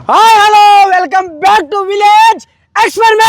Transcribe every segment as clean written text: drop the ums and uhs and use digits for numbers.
Hi hello welcome back to village experiment.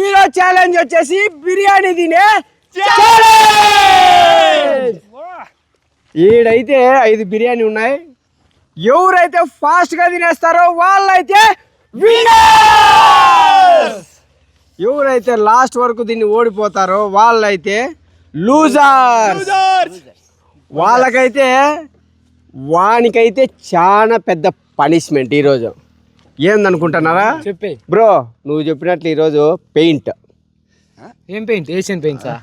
ఈరోజు challenge వచ్చేసి బిర్యానీ తినే ఛాలెంజ్. ఈడైతే 5 బిర్యానీ ఉన్నాయి. ఎవరైతే ఫాస్ట్ గా తినేస్తారో వాళ్ళైతే విన్నర్స్. ఎవరైతే లాస్ట్ వరకు దీన్ని ఓడిపోతారో వాళ్ళైతే లూజర్స్. వాళ్ళకైతే వానికైతే చాలా పెద్ద పనిష్మెంట్ ఈరోజు. ఏందనుకుంటున్నారా? చెప్పే బ్రో, నువ్వు చెప్పినట్లు ఈరోజు పెయింట్. ఏం పెయింట్? ఏషియన్ పెయింట్సా?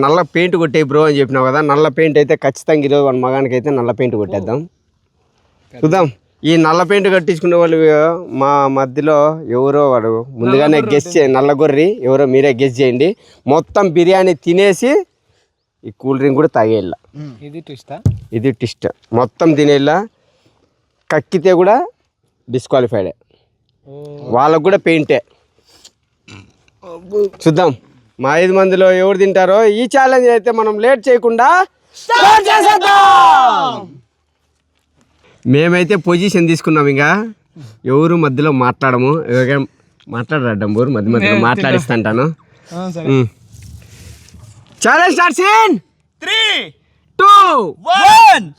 నల్ల పెయింట్ కొట్టే బ్రో అని చెప్పినావు కదా. నల్ల పెయింట్ అయితే ఖచ్చితంగా ఈరోజు మన మగానికి అయితే నల్ల పెయింట్ కొట్టేద్దాం. చూద్దాం. ఈ నల్ల పెయింట్ కట్టించుకునే వాళ్ళు మా మధ్యలో ఎవరో వాడు ముందుగానే గెస్ చేయండి. నల్ల గొర్రె ఎవరో మీరే గెస్ చేయండి. మొత్తం బిర్యానీ తినేసి ఈ కూల్ డ్రింక్ కూడా తాగేళ్ళ. ఇది ట్విస్ట్. మొత్తం తినేళ్ళ. కక్కితే కూడా డిస్క్వాలిఫైడే. వాళ్ళకు కూడా పెయింటే. చూద్దాం మా 5 మందిలో ఎవరు తింటారో. ఈ ఛాలెంజ్ అయితే మనం లేట్ చేయకుండా స్టార్ట్ చేసేద్దాం. మేమైతే పొజిషన్ తీసుకున్నాం. ఇంకా ఎవరు మధ్యలో మాట్లాడము. మాట్లాడడం బోరు మధ్య మధ్యలో మాట్లాడిస్తాంటాను. Challenge starts in 3, 2, 1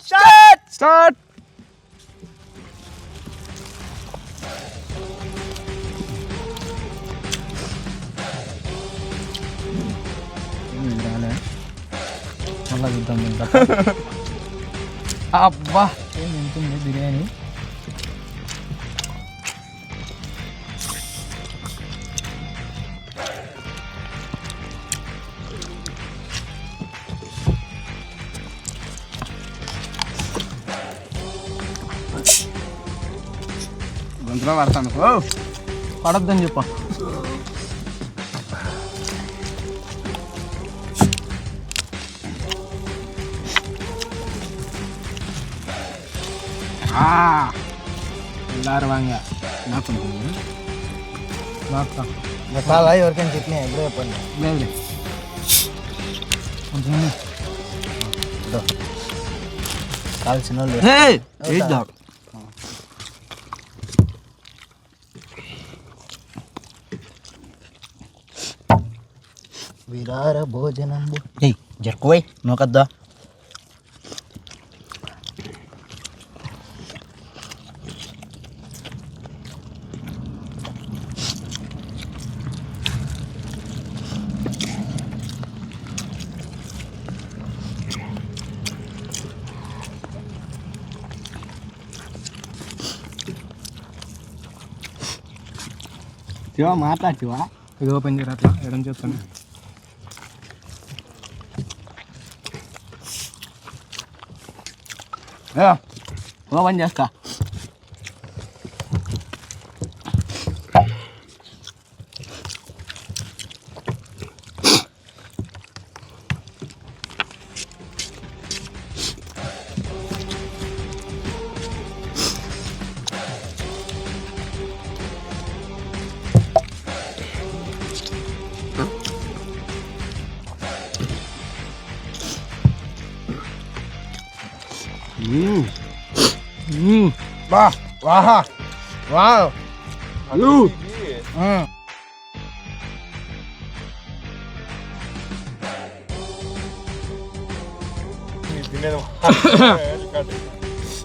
start. అబ్బా ఏం ఉంటుంది బిర్యానీ. గొంతులో పడతాను. పడద్దని చెప్ప. మసాలా ఎవరికైనా చట్నీ ఎప్పుడు చెప్పండి. కాల్చిన విరార భోజనం జరుకోయ్ నోకద్దా. మాట్లాడువా? ఇది ఓపెన్ చేయరు అట్లా ఎడం చేస్తాను. ఓపెన్ చేస్తా. వాహ్ వాహ్ వావ్.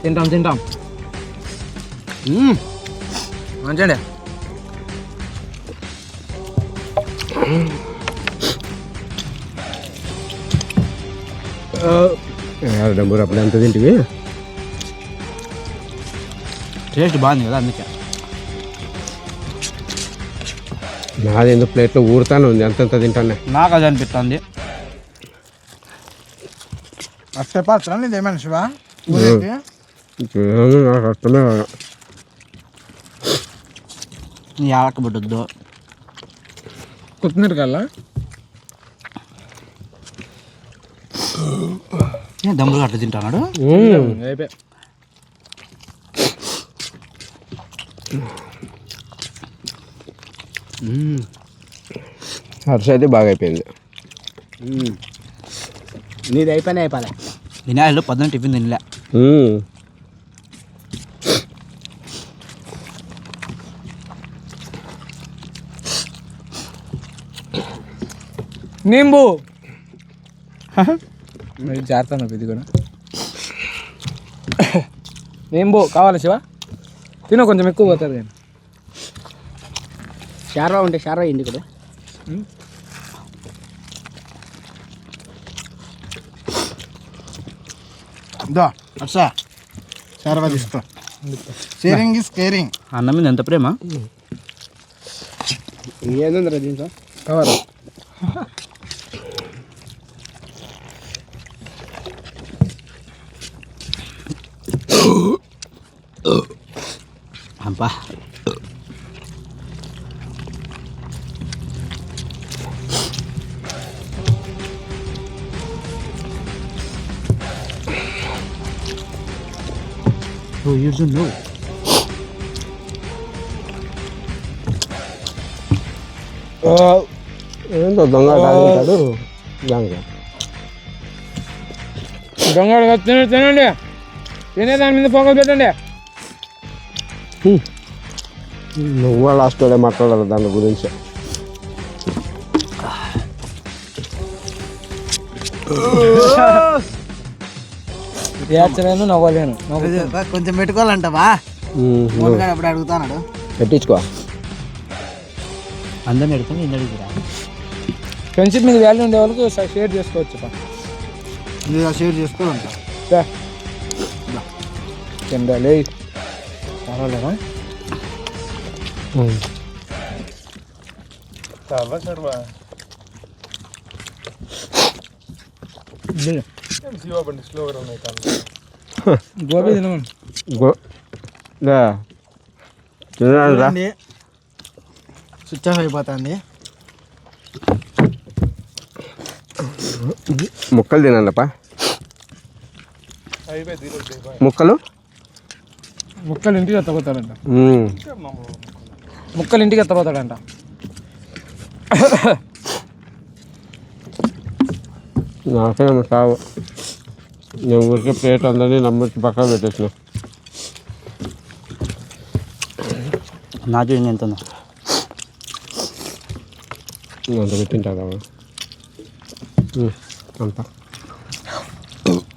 తింటాం మంచిగా. డబ్బు అప్పుడు ఎంత తింటివి? టేస్ట్ బాగుంది కదా, అందుకే. నాది ఎందుకు ప్లేట్లో ఊరుతానే ఉంది. అంతంత తింటానే. నాకు అది అనిపిస్తుంది. అట్టే పాత్ర నీదేమన్నా శివా? నాకు అర్థమే కాదు. నీ ఆడక బిడ్డొద్దు. కొత్తిమీర కల్లా దమ్ములు అట్లా తింటాడు. అయిపోయి హర్ష అయితే బాగా అయిపోయింది. నీది అయిపోయినా వినాయకుడు పొద్దున్న టిఫిన్ తినలే. నింబు మరి జాగ్రత్త ఇది కూడా నింబు కావాలి శివ తిన కొంచెం ఎక్కువ పోతుంది కానీ షార్వా ఉంటే షార్వా ఇంటి కూడా. హర్ష షార్వా తీసుకో. Sharing is caring. అన్నం మీద ఎంత ప్రేమ. ఏందా దీంట్లో కవర్ అబ్బా నువ్వు ఏంటో దొంగ తాగుతాడు దానికి. దొంగడు తినండి తినే దాని మీద ఫోకస్ పెట్టండి. నువ్వు లాస్ట్ వేళ మాట్లాడాలి దాని గురించి. ఏడ్చలేను నవ్వలేను. కొంచెం పెట్టుకోవాలంటవా? ఎప్పుడు అడుగుతాడు. పెట్టించుకో. అందరిని అడుగుతాను నేను అడుగురా. ఫ్రెండ్షిప్ మీద వాల్యూ ఉండే వాళ్ళకి షేర్ చేసుకోవచ్చు. షేర్ చేసుకోవాలంట. తిండాలి పర్వాలేదా? గోబీ తినమని తినరా స్విచ్ ఆఫ్ అయిపోతుంది. ముక్కలు తినండిపా. ముక్కలు ముక్కలు ఇంటికి ఎత్తపోతాడంట. ముక్కలు ఇంటికి ఎత్తపోతాడంట. నాకేమో సాగు. నేను ఊరికే ప్లేట్ అందరినీ నమ్మచ్చి పక్కన పెట్టేసిన. నా చూడండి ఎంత అంత పెట్టింటా కావాలి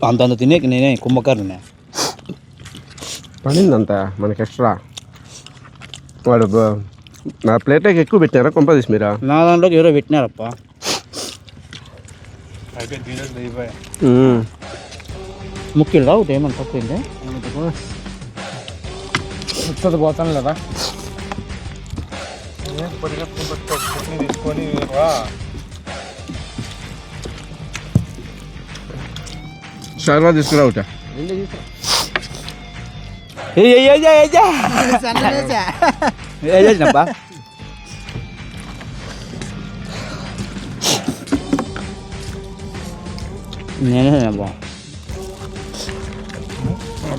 అంత అంత తినే నేనే కుంభకారునే. పడిందంత మనకి ఎక్స్ట్రా. వాడు నా ప్లేట్లోకి ఎక్కువ పెట్టినారా కొంపదీసి మీరా? నా దాంట్లోకి ఎవరో పెట్టినారప్ప. ముఖ్యంగా ఒకటి ఏమన్నా తక్కువైంది ముచ్చది పోతాను లేదా? తీసుకొని షార్వా తీసుకురా ఒకట. చేసినప్పా. నేనే అబ్బా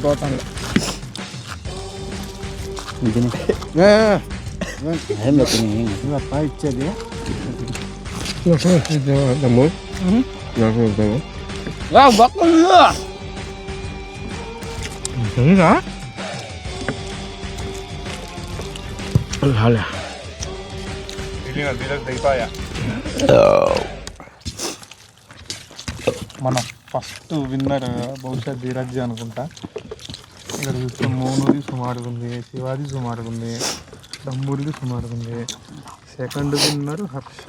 పోతాను. ఏం పెట్టింది ఇచ్చేది దమ్ము నాకు దమ్ము మన ఫస్ట్ విన్నర్ బహుశా ధీరజ్ అనుకుంటా. ఇక్కడ చూస్తే మోనుది సుమారుగా ఉంది, శివాది సుమారుగా ఉంది, దమ్మూరిది సుమారుగా ఉంది. Second winner Harsha.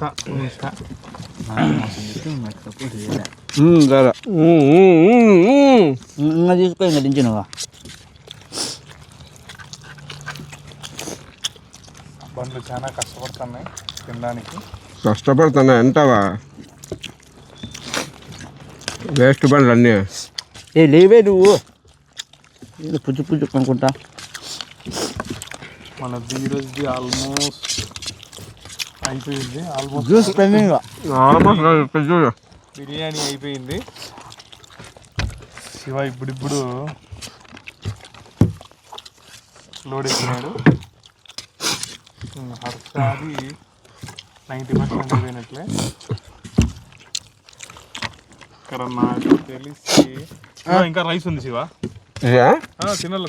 తీసుకో ఇంకా దించి నువ్వు. బండ్లు చాలా కష్టపడుతున్నాయి తినడానికి. కష్టపడుతున్నా ఎంతవా వేస్ట్ బండ్లు అన్నీ. ఏ లేవే నువ్వు ఇది పుచ్చు పుచ్చు అనుకుంటా. మన ధీరజ్ది ఆల్మోస్ట్ అయిపోయింది. Almost juice pending. బిర్యానీ అయిపోయింది. శివ ఇప్పుడు లోడ్ ఎక్కినాడు. హర్షాది 90% అయిపోయినట్లే. ఇక్కడ నాకు తెలిసి ఇంకా రైస్ ఉంది శివ. తినాలి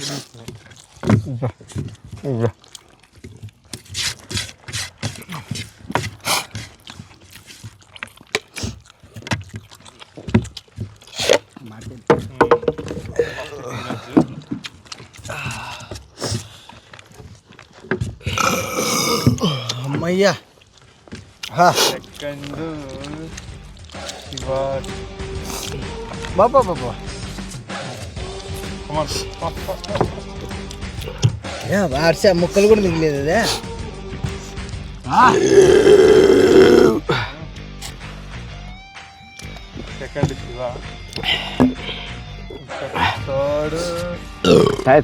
అమ్మయ్యా. సెకండ్ శివ. బాబా బాబా హర్ష ముక్కలు కూడా మిగిలేదు అదే. సెకండ్ శివ. థర్డ్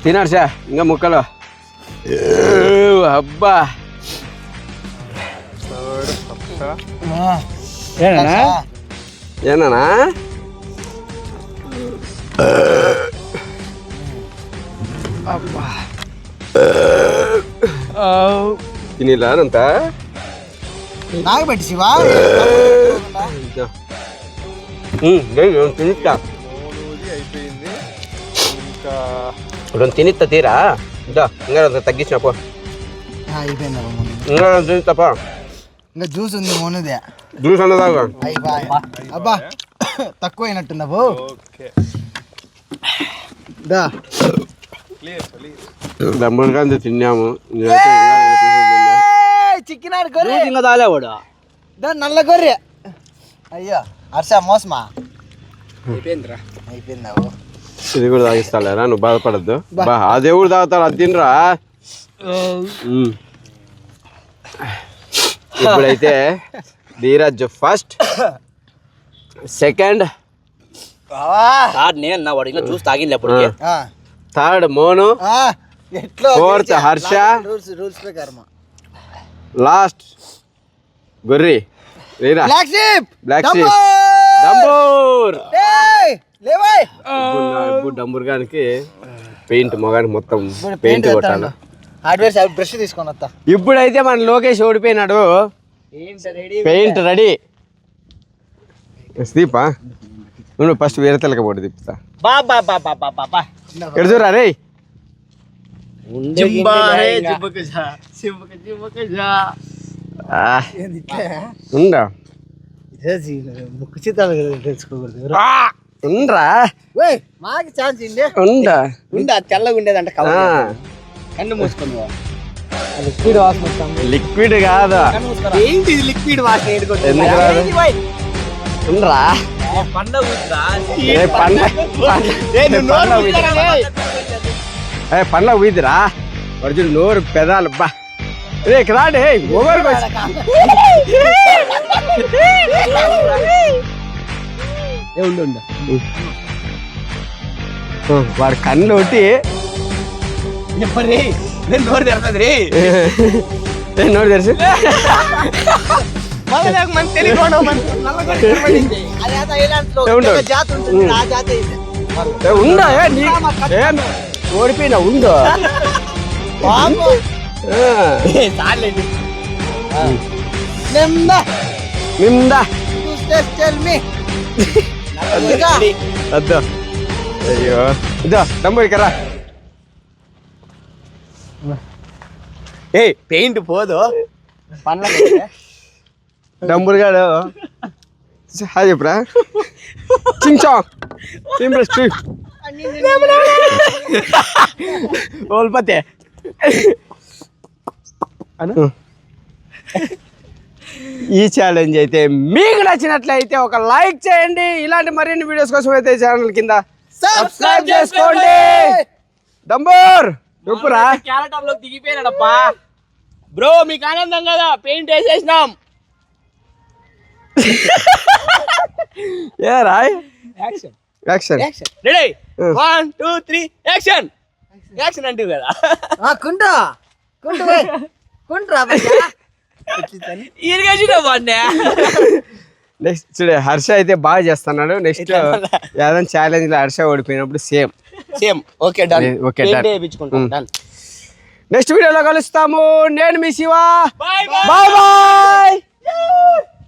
తినాడు సార్ ఇంకా ముక్కలు. అబ్బా థర్డ్ హర్ష. ఏనా తినేలానంతా నాకు పెట్టి శివ. తినిస్తా మూడోది అయిపోయింది. ఇంకా రెండు తినిస్తా తీరా. ఇంకా ఇంకా తగ్గించిన పో. అయిపోయింది ఇంకా తినిస్తా పో. ఇంకా జ్యూస్ ఉంది మోనుదే. జ్యూస్ అన్నదాకా అబ్బా తక్కువ అయినట్టుందా బో. ఓకే దా దమ్మడిగా తిన్నాము. చిక్కినాడు గొర్రె ఇంకా తాలేవాడు. దా నల్ల గొర్రె. అయ్యో హర్ష మోసమా అయిపోయిందా. ఇది కూడా తాగిస్తాలేరా, నువ్వు బాధపడద్దు. బా ఆ దేవుడు తాగుతాడు, అది తినరా. ఇప్పుడైతే ధీరజ్ ఫస్ట్, సెకండ్ నేను వాడు ఇంకా జ్యూస్ తాగింది. Third Monu, fourth Harsha, rules ప్రకారం లాస్ట్ గొర్రి బ్లాక్ షీప్ డంబూర్. ఇప్పుడు డంబూర్ గానికి పెయింట్ మొగానికి మొత్తం పెయింట్ కొట్టాలి. హార్డ్వేర్ బ్రష్ తీసుకొని వస్తా. ఇప్పుడైతే మన లోకేష్ ఓడిపోయినాడు. Paint ready. దీపా నువ్వు ఫస్ట్ వేరే తెలక పోటీ తిప్పుతా. ఇక్కడ చూరా రే. ఉండా ముక్కు చిత్తాలు తెలుసుకోకూడదు. ఉండరా మాకు ఛాన్స్ ఇండే ఉండా ఉండా. తెల్లగా ఉండేదంట కన్ను మూసుకొని. లిక్విడ్ వాసన. లిక్విడ్ కాదు, ఏంటి లిక్విడ్ వాసన. ఎందుకు రాదు? ఉండరా పండ్ల ఊదిరా ఒరిజినల్ నోరు పెదాలు. బా రే రాడే ఓవర్కి వాడు కళ్ళు ఒకటి నోరు తెరుతుంది రే. నోరు తెరిచి ఉందా ఓడిపోయినా ఉందో. నిందా అద్దా. అయ్యో ఇదో డంబూరికరా. ఏ పెయింట్ పోదు పండ్ల డంబూరిగాడు హాయ్ చెప్పురా. చించా ఓల్పతే. ఈ ఛాలెంజ్ అయితే మీకు నచ్చినట్లయితే ఒక లైక్ చేయండి. ఇలాంటి మరిన్ని వీడియోస్ కోసం అయితే ఛానల్ కింద సబ్స్క్రైబ్ చేసుకోండి. డంబూర్ చెప్పురా. దిగిపోయినాడప్పా బ్రో. మీకు ఆనందం కదా, పెయింట్ వేసేసినాం. ఏ Rai action ready 1 2 3 action. Action అంటే కదా కుంటా కుంట్రా ఇరిగేషన్ బాగుండే నెక్స్ట్ చూడ హర్ష అయితే బాగా చేస్తున్నాడు. నెక్స్ట్ ఏదైనా ఛాలెంజ్ లో హర్ష ఓడిపోయినప్పుడు same. Okay done. Okay done. వేయించుకుంటాం డన్. నెక్స్ట్ వీడియోలో కలుస్తాము. నేను మీ శివ. Bye bye bye.